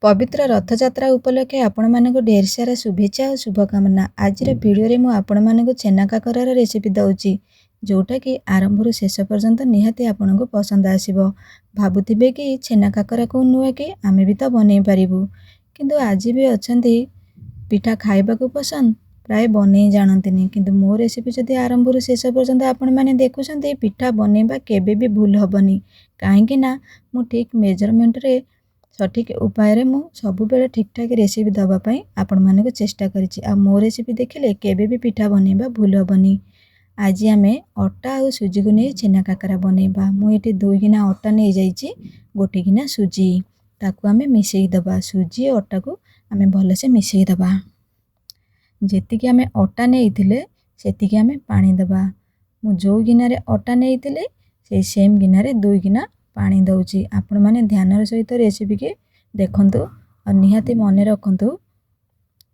पवित्र रथयात्रा उपलक्षे आपण ढेर सारा शुभेच्छा और शुभकामना। आज भिडियो मु आपण छेना काकरार रेसिपी दौची जोटा कि आरंभ शेष पर्यंत निहाती आपण को पसंद आसीबो। भाबुथिबे कि छेना काकरा को नुआ कि आमे भी तो बनै पारिबु, किंतु आज भी अछंती पिठा खाइबा को पसंद प्राय बनै जानतिनी। किंतु मो रेसिपी जदि आरंभ शेष पर्यंत आपण माने देखुछंती पिठा बनैबा केबे भी भूल हबनी, काहेकि ना मु ठीक मेजरमेंट रे सठिक उपाय मु सब बेले ठीक ठाक रेसिपी दवापाई आपण माने चेष्टा करिछि। आ मो रेसिपी देखिले केबे भी पिठा बनैबा भूल हबनी। आज आमे अटा और सुजी को नहीं छेना काकरा बनैबा। मु एठी 2 गिना अटा नहीं जाइछि, 1 गिना सुजी ताकू आमे मिसेई दबा। सुजी और अटा को आमे भल से मिसेई दबा। जेति कि आमे अटा नहीं थिले सेति कि आमे पानी दबा। मु जो गिना रे अटा नहीं थिले से सेम गिना रे 2 गिना पानी दउची। आपण माने ध्यान सहित रेसिपी के देखंतु और निहाती मन रखंतु।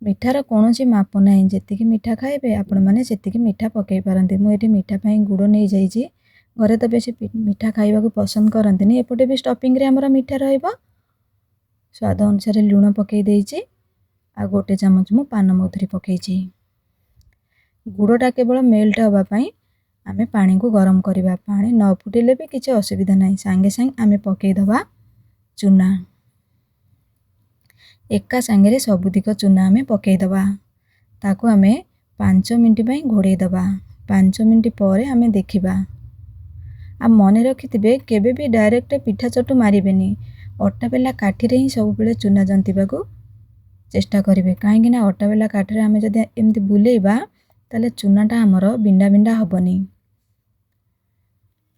मिठार कोनोसी माप नाही, जेतिकी मिठा खाइबे आपण माने सेतिकी मिठा पकई पारंती। मु एठी मिठा पई गुड़ नहीं जाइछि। घरे तो बेसी मिठा खाइबा को पसंद करंतिनी। एपटे भी स्टफिंग रे हमरा मिठा रहइबो। स्वाद अनुसार लूण पकई देइछि आ 1 चमच मु पान मधुरी पकईछि। गुड़टा केवल मेल्ट हवा पई आमे पानी को गरम करिबा। पानी न फुटिले भी किछि असुविधा नाही। सांगे सांग आमे पकई दबा चूना। एका सांगे सबुदिक चूना आमे पकई दबा। ताको आमे 5 मिनिट पई घोड़े दबा। 5 मिनिट परे आमे देखिबा। आ मने रखिथिबे केबे भी डायरेक्ट पिठा चटू मारिबेनी। अटा बेला काठी रे ही सब बेले चूना जंतिबा को चेष्टा करिवे, काहेकि ना अटा बेला काठी रे आमे जदि एमति बुलेइबा ताले चूनाटा हमरो बिंडा बिंडा हबनी।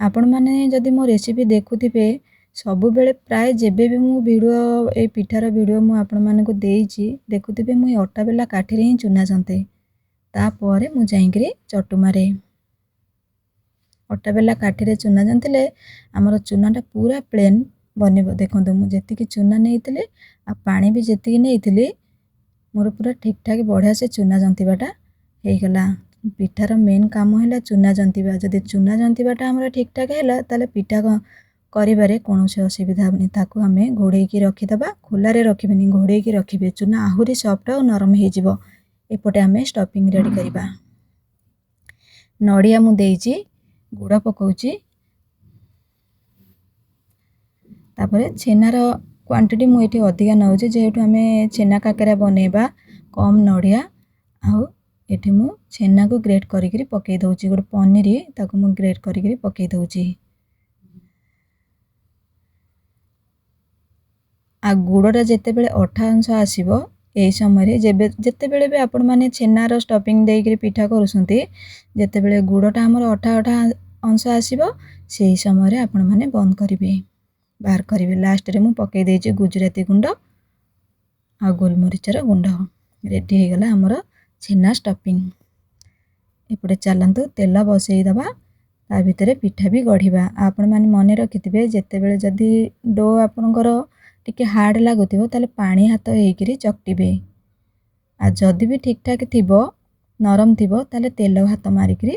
आपण माने जदि मो रेसिपी देखुथिबे सब बेले प्राय जेबे भी मु वीडियो ए पिठार वीडियो मु आपण माने को देइछि देखुथिबे मु अटा बेला काठी रे ही चूना जंते। ता परे मु जाईकरी चटू मारे। अटा बेला काठी रे चूना जंतिले हमरो चूनाटा पूरा प्लेन बनिबो। देखंतु मु जेतिकी चूना नेइतिले आ पानी भी जेतिकी नेइतिले मोर पूरा ठीक ठाक बढ़िया से चूना जंतिबाटा हेइ गला। पिठार मेन काम हैला चूना जंतिबा। जदि चूना जंतिबाटा हमरा ठीक ठाक हैला ताले पिठा करिबारे कोनोसी असुविधा हबनी। ताकू आमे घोड़े की रखि दबा। खोला रे रखिबेनी, घोड़े की रखिबे। चूना आहुरी सॉफ्ट और नरम हे जिवो। एपटे आमे स्टफिंग रेडी करिबा। नडिया मु देइछि, गुड़ पकाउछि। तापरे छेनार क्वांटिटी मु एठी अधिका नउछि जेहेतु आमे छेना काकरा बनैबा कम नडिया आउ एठी मु छेना को ग्रेट करिकरी पकई दउछि। गोटे पनीर ताकू मु ग्रेट करिकरी पकई दउछि। आ गुड़टा जेते बेले अठा अंश आसीबो एई समय जेबे जेते बेले भी आपण माने छेनार स्टफिंग देइकरी पिठा करूसंती, जेते बेले गुड़टा हमर अठा अठा अंश आसीबो सेही समय आपण माने बंद करिवे, बाहर करिवे। लास्ट रे मु पकई देइछि गुजराती गुंड आ गोलमरिचर गुंड। रेडी हे गला हमर छेना स्टफिंग। एपटे चलंतु तेल बसई दबा। ता भितरे पिठा भी गढ़िबा। आपण माने मने रखिथिबे जेते बेले जदी डो आपनकर टिके हार्ड लागुथिबो ताले पानी हाथ हेइकरी चकटिबे। आ जदी भी ठीक ठाक थिबो नरम थिबो ताले तेल हाथ मारिकरी,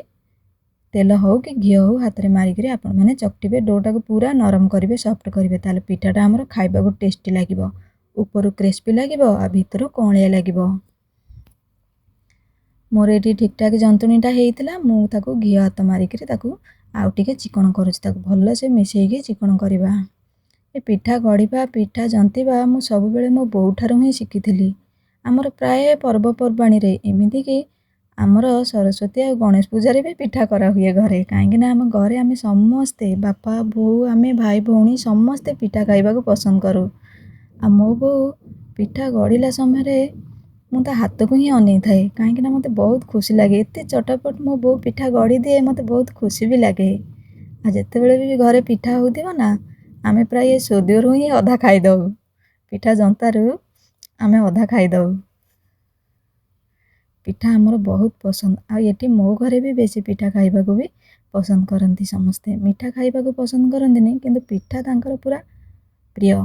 तेल हो कि घी हो हाथ रे मारिकरी आपण माने चकटिबे। डोटा को पूरा नरम करिवे, सॉफ्ट करिवे। ताले पिठाटा हमर खाइबा को टेस्टी लागिबो। ऊपर क्रिस्पी लागिबो आ भीतर कोणिया लागिबो। मोर एठी ठीक ठाक जंतुनीटा हेइतिला। मु ताको घी हाथ मारिकरी ताको आउ टिके चिकन करूछि। ताको भल्लो से मिसेइकी चिकन करिबा। ए पिठा गढ़िबा पिठा जंतिबा मु सब बेले मो बोउ ठारू ही शिखिथिली। हमर प्राय पर्वपर्वाणी रे एमिति कि हमर सरस्वती आ गणेश पूजा रे भी पिठा करा हुए घरे। काहेकि ना हम घरे आमे समस्ते बापा बोउ आमे भाई भौणी समस्ते पिठा खाइबा को पसंद करू। आ मो बोउ पिठा गढ़िला समय रे मु ता हाथ को ही अनै थाए, काहेकि ना मते बहुत खुशी लागे। एते चटपट मो बोउ पिठा गढ़ी दिए, मते बहुत खुशी भी लागे। आ जेते बेले भी घरे पिठा होतिबो ना आमे प्राय सोदियोरु ही अधा खाई दउ। पिठा जंतारु आमे अधा खाई दउ। पिठा हमर बहुत पसंद। आ एठी मो घरे भी बेसी पिठा खाइबा को भी पसंद करंती। समस्ते मिठा खाइबा को पसंद करंती नहीं, किंतु पिठा तांकर पूरा प्रिय।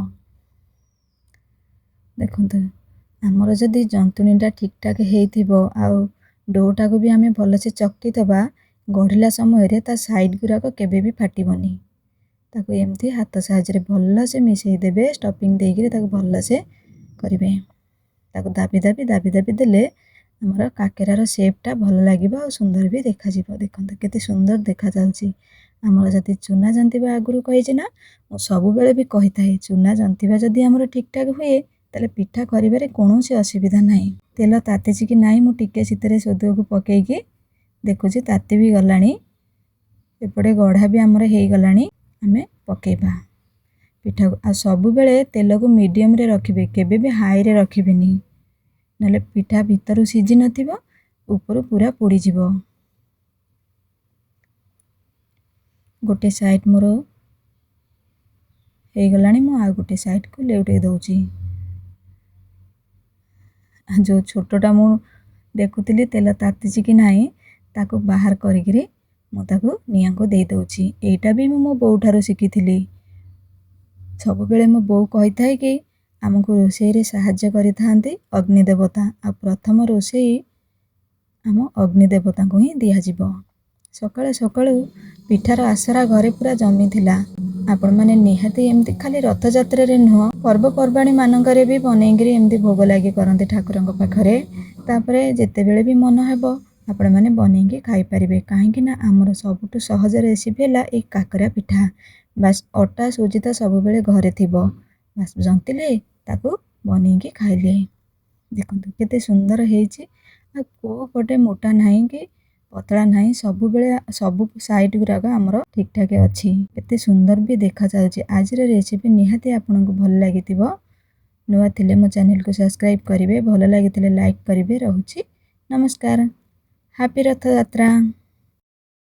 देखंतु हमर जदी जंतुनीटा ठीक ठाक हेइथिबो आउ डोटा को भी आमे भल से चकटी दबा, गढ़िला समय रे ता साइड गुराको केबे भी फाटिबोनी। ताको एमती हाथ साहाय्य रे भल से मिसेई देबे। स्टफिंग देइकरी ताको भल से କରିବେ। ତାକୁ ଦାବି ଦାବି ଦେଲେ ଆମର କାକେରାର ସେପ୍ଟା ଭଲ ଲାଗିବ ଆଉ ସୁନ୍ଦର ବି ଦେଖାଯିବ। ଦେଖନ୍ତୁ କେତେ ସୁନ୍ଦର ଦେଖାଯାଉଛି। ଆମର ଯଦି ଚୁନା ଜନ୍ତିବା ଆଗରୁ କହିଛି ନା, ମୁଁ ସବୁବେଳେ ବି କହିଥାଏ ଚୁନା ଜନ୍ତିବା ଯଦି ଆମର ଠିକ୍ଠାକ୍ ହୁଏ ତାହେଲେ ପିଠା କରିବାରେ କୌଣସି ଅସୁବିଧା ନାହିଁ। ତେଲ ତାତିଛି କି ନାହିଁ ମୁଁ ଟିକେ ସେଥିରେ ସୋଦୁଅକୁ ପକେଇକି ଦେଖୁଛି, ତାତି ବି ଗଲାଣି। ଏପଟେ ଗଢ଼ା ବି ଆମର ହେଇଗଲାଣି। ଆମେ ପକେଇବା ପିଠାକୁ। ଆଉ ସବୁବେଳେ ତେଲକୁ ମିଡ଼ିୟମରେ ରଖିବେ, କେବେ ବି ହାଇରେ ରଖିବେନି, ନହେଲେ ପିଠା ଭିତରୁ ସିଝି ନଥିବ, ଉପରୁ ପୁରା ପୋଡ଼ିଯିବ। ଗୋଟେ ସାଇଡ଼୍ ମୋର ହେଇଗଲାଣି, ମୁଁ ଆଉ ଗୋଟେ ସାଇଡ଼୍କୁ ଲେଉଟେଇ ଦେଉଛି। ଯେଉଁ ଛୋଟଟା ମୁଁ ଦେଖୁଥିଲି ତେଲ ତାତିଛି କି ନାହିଁ ତାକୁ ବାହାର କରିକିରି ମୁଁ ତାକୁ ନିଆଁକୁ ଦେଇ ଦେଉଛି। ଏଇଟା ବି ମୁଁ ମୋ ବୋଉଠାରୁ ଶିଖିଥିଲି। ସବୁବେଳେ ମୋ ବୋଉ କହିଥାଏ କି ଆମକୁ ରୋଷେଇରେ ସାହାଯ୍ୟ କରିଥାନ୍ତି ଅଗ୍ନି ଦେବତା, ଆଉ ପ୍ରଥମ ରୋଷେଇ ଆମ ଅଗ୍ନି ଦେବତାଙ୍କୁ ହିଁ ଦିଆଯିବ। ସକାଳୁ ସକାଳୁ ପିଠାର ଆସରା ଘରେ ପୁରା ଜମିଥିଲା। ଆପଣମାନେ ନିହାତି ଏମିତି ଖାଲି ରଥଯାତ୍ରାରେ ନୁହଁ, ପର୍ବପର୍ବାଣୀ ମାନଙ୍କରେ ବି ବନେଇକିରି ଏମିତି ଭୋଗ ଲାଗି କରନ୍ତି ଠାକୁରଙ୍କ ପାଖରେ। ତାପରେ ଯେତେବେଳେ ବି ମନ ହେବ ଆପଣମାନେ ବନେଇକି ଖାଇପାରିବେ। କାହିଁକି ନା ଆମର ସବୁଠୁ ସହଜ ରେସିପି ହେଲା ଏଇ କାକରା ପିଠା। ବାସ୍ ଅଟା ସୁଜି ତ ସବୁବେଳେ ଘରେ ଥିବ, ବାସ୍ ଜନ୍ତିଲେ ତାକୁ ବନେଇକି ଖାଇଲେ। ଦେଖନ୍ତୁ କେତେ ସୁନ୍ଦର ହେଇଛି। ଆଉ କେଉଁ ପଟେ ମୋଟା ନାହିଁ କି ପତଳା ନାହିଁ, ସବୁବେଳେ ସବୁ ସାଇଡ଼୍ ଗୁଡ଼ାକ ଆମର ଠିକ୍ଠାକ୍ ଅଛି। କେତେ ସୁନ୍ଦର ବି ଦେଖାଯାଉଛି। ଆଜିର ରେସିପି ନିହାତି ଆପଣଙ୍କୁ ଭଲ ଲାଗିଥିବ। ନୂଆ ଥିଲେ ମୋ ଚ୍ୟାନେଲକୁ ସବସ୍କ୍ରାଇବ୍ କରିବେ, ଭଲ ଲାଗିଥିଲେ ଲାଇକ୍ କରିବେ। ରହୁଛି, ନମସ୍କାର। ହାପି ରଥଯାତ୍ରା।